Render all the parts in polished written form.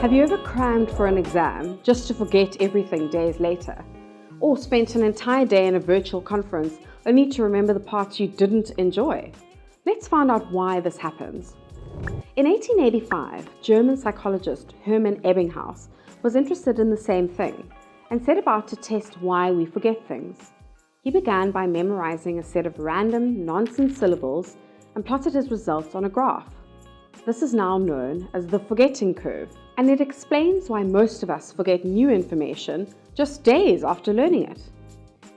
Have you ever crammed for an exam just to forget everything days later? Or spent an entire day in a virtual conference only to remember the parts you didn't enjoy? Let's find out why this happens. In 1885, German psychologist Hermann Ebbinghaus was interested in the same thing and set about to test why we forget things. He began by memorizing a set of random, nonsense syllables and plotted his results on a graph. This is now known as the forgetting curve, and it explains why most of us forget new information just days after learning it.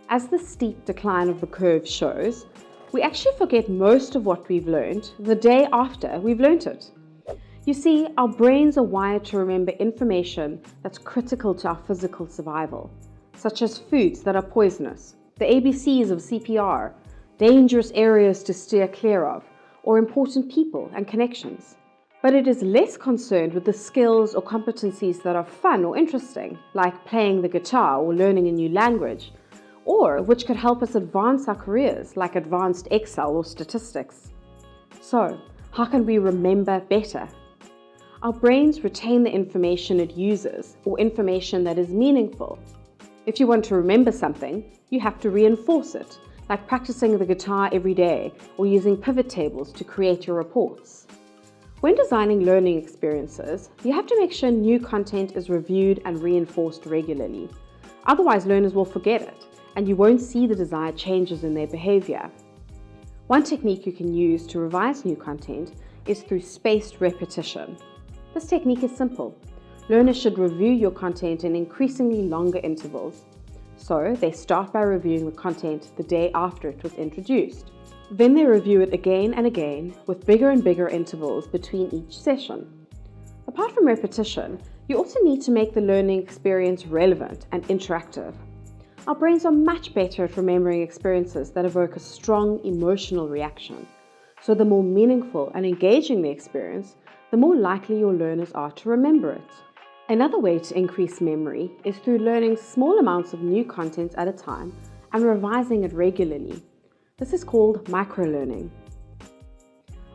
As the steep decline of the curve shows, we actually forget most of what we've learned the day after we've learned it. You see, our brains are wired to remember information that's critical to our physical survival, such as foods that are poisonous, the ABCs of CPR, dangerous areas to steer clear of, or important people and connections. But it is less concerned with the skills or competencies that are fun or interesting, like playing the guitar or learning a new language, or which could help us advance our careers, like advanced Excel or statistics. So, how can we remember better? Our brains retain the information it uses, or information that is meaningful. If you want to remember something, you have to reinforce it, like practicing the guitar every day or using pivot tables to create your reports. When designing learning experiences, you have to make sure new content is reviewed and reinforced regularly. Otherwise, learners will forget it, and you won't see the desired changes in their behavior. One technique you can use to revise new content is through spaced repetition. This technique is simple. Learners should review your content in increasingly longer intervals. So they start by reviewing the content the day after it was introduced. Then they review it again and again with bigger and bigger intervals between each session. Apart from repetition, you also need to make the learning experience relevant and interactive. Our brains are much better at remembering experiences that evoke a strong emotional reaction. So the more meaningful and engaging the experience, the more likely your learners are to remember it. Another way to increase memory is through learning small amounts of new content at a time and revising it regularly. This is called microlearning.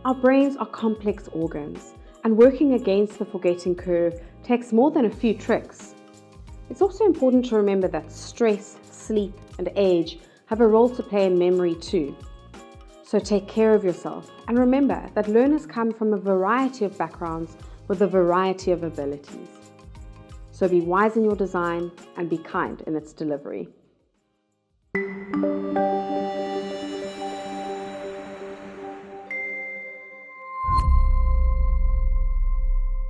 Our brains are complex organs, and working against the forgetting curve takes more than a few tricks. It's also important to remember that stress, sleep, and age have a role to play in memory too. So take care of yourself, and remember that learners come from a variety of backgrounds with a variety of abilities. So be wise in your design and be kind in its delivery.